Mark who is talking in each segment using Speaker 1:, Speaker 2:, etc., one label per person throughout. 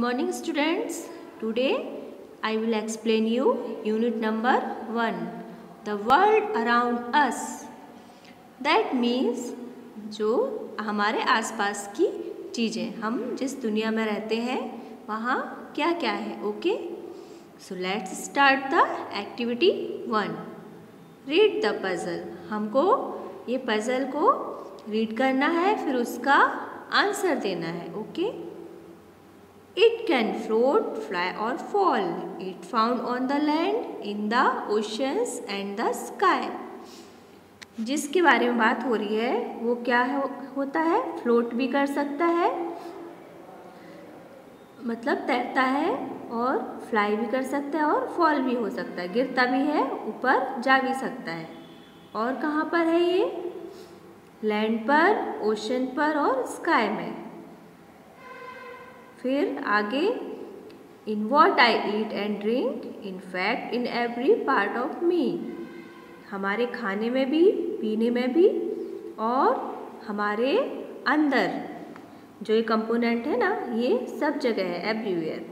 Speaker 1: morning students. Today I will explain you unit number 1, the world around us. That means जो हमारे आसपास की चीज़ें, हम जिस दुनिया में रहते हैं वहाँ क्या क्या है. Okay, so let's start the activity 1. Read the puzzle. हमको ये पजल को रीड करना है, फिर उसका आंसर देना है. Okay. It can float, fly or fall. It found on the land, in the oceans and the sky. जिसके बारे में बात हो रही है वो क्या होता है? फ्लोट भी कर सकता है, मतलब तैरता है, और फ्लाई भी कर सकता है, और फॉल भी हो सकता है, गिरता भी है, ऊपर जा भी सकता है. और कहाँ पर है ये? लैंड पर, ओशन पर और स्काई में. फिर आगे, in what I eat and drink, in fact in every part of me. हमारे खाने में भी, पीने में भी, और हमारे अंदर जो ये कंपोनेंट है ना, ये सब जगह है, everywhere.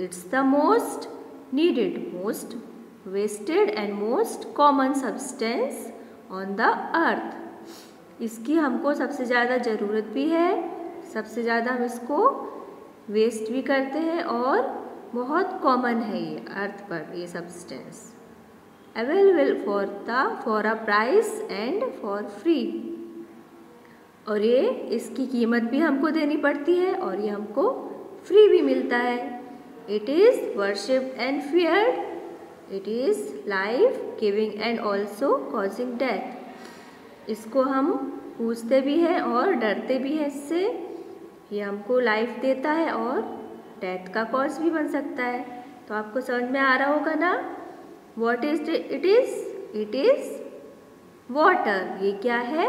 Speaker 1: It's the most needed, most wasted and most common substance on the earth. इसकी हमको सबसे ज़्यादा ज़रूरत भी है, सबसे ज़्यादा हम इसको वेस्ट भी करते हैं, और बहुत कॉमन है ये अर्थ पर, ये substance. Available for a price and for free. और ये इसकी कीमत भी हमको देनी पड़ती है, और ये हमको फ्री भी मिलता है. It is worshipped and feared. It is life giving and also causing death. इसको हम पूजते भी हैं और डरते भी हैं इससे. ये हमको लाइफ देता है और डेथ का कॉज भी बन सकता है. तो आपको समझ में आ रहा होगा ना. What is it is? It is water. ये क्या है?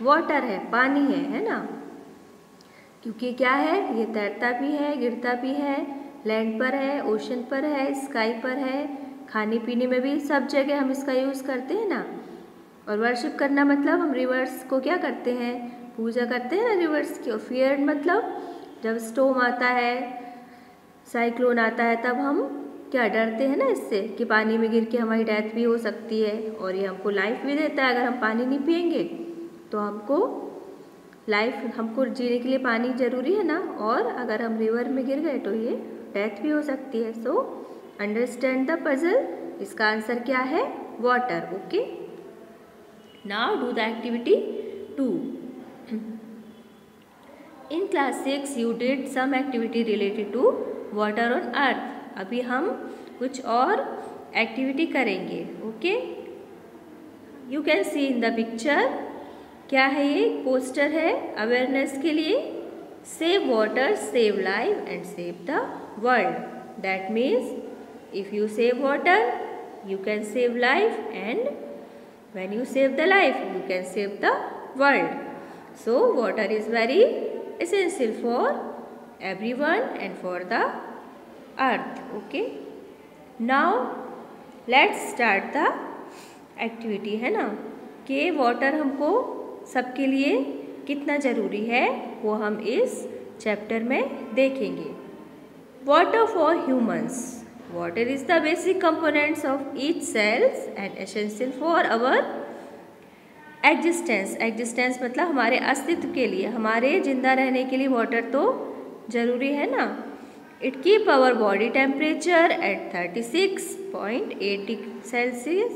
Speaker 1: वाटर है, पानी है ना. क्योंकि क्या है, ये तैरता भी है, गिरता भी है, लैंड पर है, ओशन पर है, स्काई पर है, खाने पीने में भी, सब जगह हम इसका यूज़ करते हैं ना. और वर्शिप करना मतलब हम रिवर्स को क्या करते हैं? पूजा करते हैं ना रिवर्स की. और फियर मतलब जब स्टॉर्म आता है, साइक्लोन आता है, तब हम क्या डरते हैं ना इससे, कि पानी में गिर के हमारी डेथ भी हो सकती है. और ये हमको लाइफ भी देता है. अगर हम पानी नहीं पिएंगे तो हमको हमको जीने के लिए पानी ज़रूरी है ना. और अगर हम रिवर में गिर गए तो ये डेथ भी हो सकती है. So understand the puzzle. इसका आंसर क्या है? Water. Okay. Now do the activity 2. In class 6 you did some activity related to water on earth. अभी हम कुछ और एक्टिविटी करेंगे. Okay. You can see in the picture. क्या है ये? पोस्टर है अवेयरनेस के लिए. Save water, save life and save the world. That means if you save water you can save life, and when you save the life you can save the world. So water is very essential for everyone and for the earth. Okay. Now let's start the activity. है ना, कि water हमको सबके लिए कितना ज़रूरी है वो हम इस चैप्टर में देखेंगे. Water for humans. Water is the basic components of each cells and essential for our existence. Existence मतलब हमारे अस्तित्व के लिए, हमारे जिंदा रहने के लिए वाटर तो ज़रूरी है ना. It keep our body temperature at 36.8 Celsius,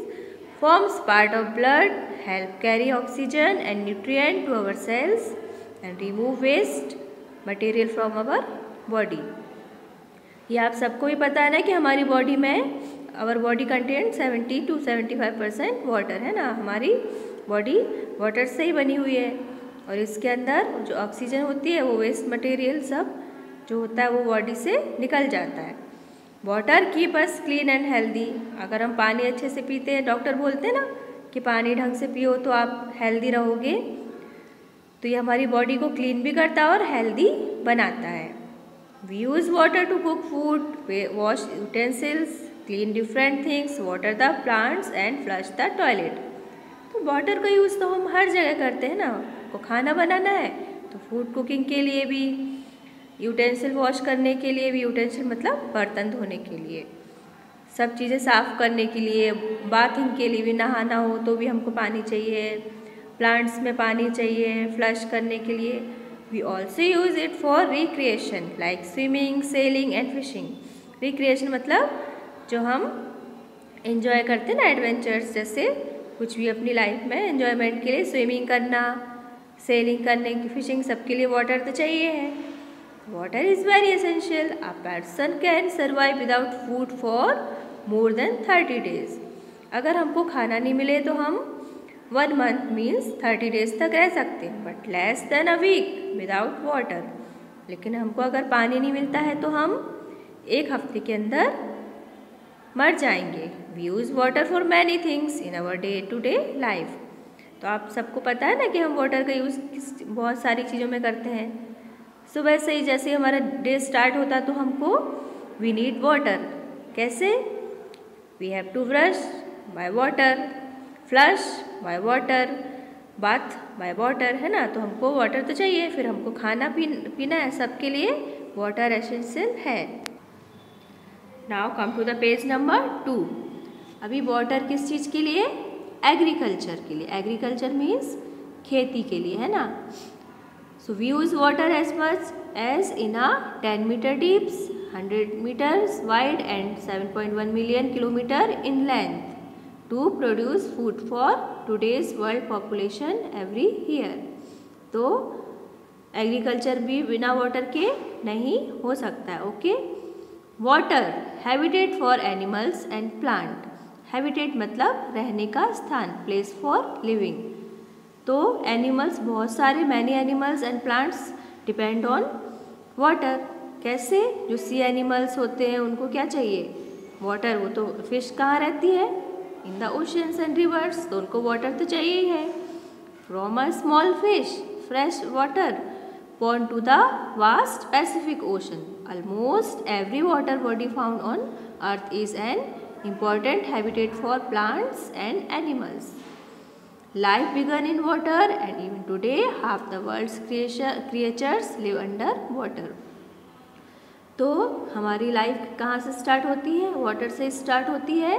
Speaker 1: forms part of blood, help carry oxygen and nutrient to our cells and remove waste material from our body. ये आप सबको ही पता है ना कि हमारी बॉडी में our body content 70 to 75% water है ना. हमारी बॉडी वाटर से ही बनी हुई है, और इसके अंदर जो ऑक्सीजन होती है वो वेस्ट मटेरियल सब जो होता है वो बॉडी से निकल जाता है. Water keep us clean and healthy. अगर हम पानी अच्छे से पीते हैं, डॉक्टर बोलते हैं ना कि पानी ढंग से पियो तो आप हेल्दी रहोगे, तो ये हमारी बॉडी को क्लीन भी करता है और हेल्दी बनाता है. We use water to cook food, wash utensils, clean different things, water the plants and flush the toilet. तो वाटर का यूज़ तो हम हर जगह करते हैं ना. को खाना बनाना है तो फूड कुकिंग के लिए भी, यूटेंसिल वॉश करने के लिए भी, यूटेंसिल मतलब बर्तन धोने के लिए, सब चीज़ें साफ़ करने के लिए, बाथिंग के लिए भी, नहाना हो तो भी हमको पानी चाहिए, प्लांट्स में पानी चाहिए फ्लश करने के लिए। We also use it for recreation like swimming, sailing and fishing. Recreation मतलब जो हम एंजॉय करते हैं ना, एडवेंचर्स, जैसे कुछ भी अपनी लाइफ में एंजॉयमेंट के लिए, स्विमिंग करना, सेलिंग करने की, फिशिंग, सबके लिए वाटर तो चाहिए है। Water is very essential. A person can survive without food for more than 30 days. अगर हमको खाना नहीं मिले तो हम 1 मंथ मीन्स 30 डेज तक रह सकते हैं, but less than a week without water. लेकिन हमको अगर पानी नहीं मिलता है तो हम 1 हफ्ते के अंदर मर जाएंगे। We use water for many things in our day to day life. तो आप सबको पता है ना कि हम वाटर का यूज़ बहुत सारी चीज़ों में करते हैं। सुबह से ही जैसे हमारा डे स्टार्ट होता तो हमको वी नीड वाटर। कैसे? We have to brush by water, flush by water, bath by water, है ना। तो हमको वाटर तो चाहिए, फिर हमको खाना पीना है, सबके लिए वाटर एसेंशियल है। Now come to the page number 2। अभी वाटर किस चीज़ के लिए? एग्रीकल्चर के लिए। एग्रीकल्चर मीन्स खेती के लिए, है ना। So we use water as much as in a 10 meter deeps, 100 meters wide and 7.1 million kilometer in length to produce food for today's world population every year। तो एग्रीकल्चर भी बिना वाटर के नहीं हो सकता है। Okay. Water habitat for animals and plant. Habitat मतलब रहने का स्थान, प्लेस फॉर लिविंग। तो एनिमल्स, बहुत सारे many animals and plants depend on water. कैसे? जो सी एनिमल्स होते हैं उनको क्या चाहिए? वाटर। वो तो फिश कहाँ रहती है? In the oceans and reverse, तो उनको वाटर तो चाहिए ही है। From a small fish fresh water born to the vast Pacific Ocean. Almost every water body found on earth is an important habitat for plants and animals. Life began in water and even today half the world's creatures live under water. तो हमारी life कहाँ से start होती है? Water से start होती है।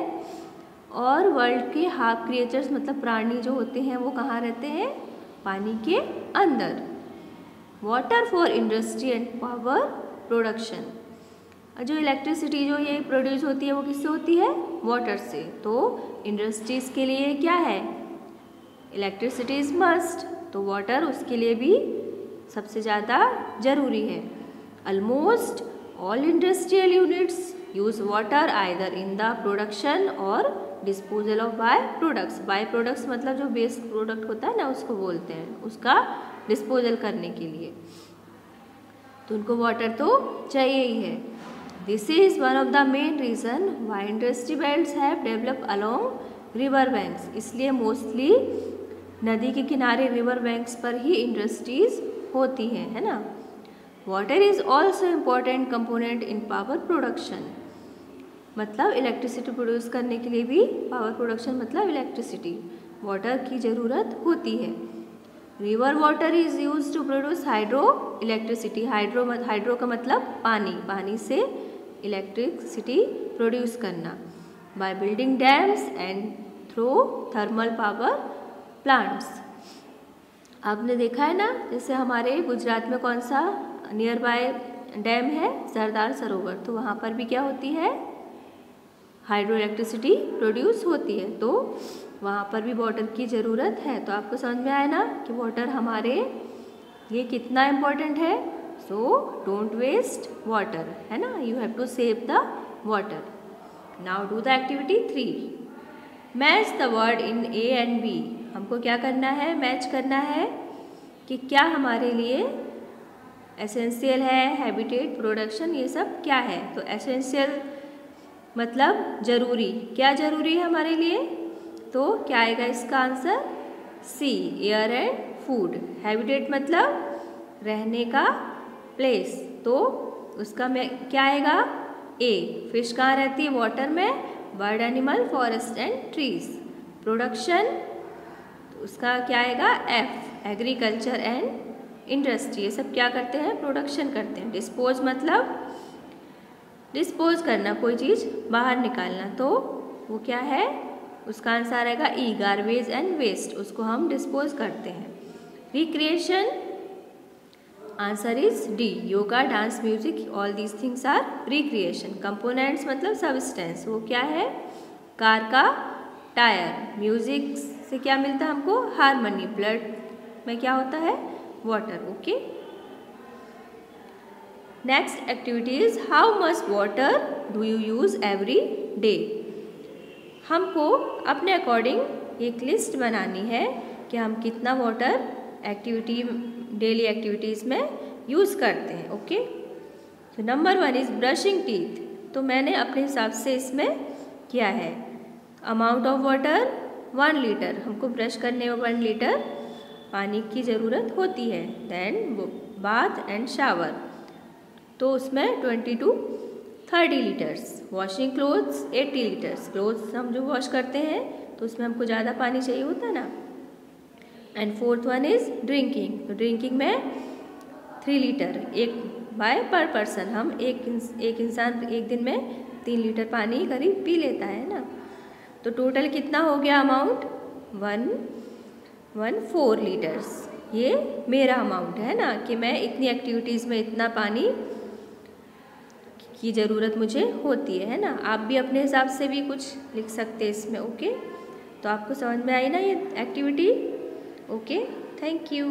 Speaker 1: और वर्ल्ड के हाफ क्रिएचर्स मतलब प्राणी जो होते हैं वो कहाँ रहते हैं? पानी के अंदर। Water for industry and power production. जो इलेक्ट्रिसिटी जो ये प्रोड्यूस होती है वो किससे होती है? वाटर से। तो इंडस्ट्रीज़ के लिए क्या है? Electricity is must. तो वाटर उसके लिए भी सबसे ज़्यादा ज़रूरी है। Almost all industrial units use water either in the production और disposal of by products. By products मतलब जो वेस्ट प्रोडक्ट होता है ना उसको बोलते हैं, उसका डिस्पोजल करने के लिए। तो उनको वाटर तो चाहिए ही है। This is one of the main reason why industry belts have develop along river banks. इसलिए मोस्टली नदी के किनारे रिवर बैंक्स पर ही इंडस्ट्रीज़ होती हैं, है ना। Water is also important component in power production. मतलब इलेक्ट्रिसिटी प्रोड्यूस करने के लिए भी, पावर प्रोडक्शन मतलब इलेक्ट्रिसिटी, वाटर की ज़रूरत होती है। River water is use to produce hydro electricity. Hydro का मतलब पानी, पानी से इलेक्ट्रिसिटी प्रोड्यूस करना। By building dams and through thermal power plants. आपने देखा है ना, जैसे हमारे गुजरात में कौन सा नियर बाय डैम है? सरदार सरोवर। तो वहाँ पर भी क्या होती है? हाइड्रो इलेक्ट्रिसिटी प्रोड्यूस होती है। तो वहाँ पर भी वाटर की ज़रूरत है। तो आपको समझ में आया ना कि वाटर हमारे लिए कितना इम्पोर्टेंट है। सो डोंट वेस्ट वाटर, है ना। You have to save the water. Now do the activity 3। Match the word in A and B. हमको क्या करना है? मैच करना है कि क्या हमारे लिए एसेंशियल है, हैबिटेट, प्रोडक्शन, ये सब क्या है। तो एसेंशियल मतलब ज़रूरी। क्या ज़रूरी है हमारे लिए? तो क्या आएगा इसका answer? C, air and food. Habitat मतलब रहने का प्लेस, तो उसका में क्या आएगा? ए। फिश कहाँ रहती है? वाटर में। Bird, animal, forest and trees. Production तो उसका क्या आएगा? एफ, एग्रीकल्चर एंड इंडस्ट्री, ये सब क्या करते हैं, प्रोडक्शन करते हैं। डिस्पोज मतलब डिस्पोज करना, कोई चीज़ बाहर निकालना, तो वो क्या है, उसका आंसर आएगा ई, गार्बेज एंड वेस्ट, उसको हम डिस्पोज करते हैं। Recreation, answer is D, yoga, dance, music, all these things are recreation. Components मतलब सब्सटेंस, वो क्या है, कार का टायर। म्यूजिक से क्या मिलता है हमको, हारमोनी। ब्लड में क्या होता है, water. Okay, next activity is how much water do you use every day. हमको अपने अकॉर्डिंग एक लिस्ट बनानी है कि हम कितना वाटर एक्टिविटी, डेली एक्टिविटीज़ में यूज़ करते हैं। ओके, तो नंबर 1 इज़ ब्रशिंग टीथ, तो मैंने अपने हिसाब से इसमें किया है। अमाउंट ऑफ वाटर 1 लीटर, हमको ब्रश करने में 1 लीटर पानी की ज़रूरत होती है। देन बाथ एंड शावर, तो उसमें 20 to 30 litres. Washing clothes 80 litres, clothes हम जो वॉश करते हैं तो उसमें हमको ज़्यादा पानी चाहिए होता है ना। And 4th one is drinking, तो ड्रिंकिंग में 3 लीटर, एक बाय पर पर्सन, हम एक इंसान एक दिन में 3 लीटर पानी करीब पी लेता है ना। तो टोटल कितना हो गया अमाउंट, 114 लीटर्स। ये मेरा अमाउंट है ना कि मैं इतनी एक्टिविटीज़ में इतना पानी की ज़रूरत मुझे होती है ना। आप भी अपने हिसाब से भी कुछ लिख सकते हैं इसमें। ओके, तो आपको समझ में आई ना ये एक्टिविटी। Okay, thank you.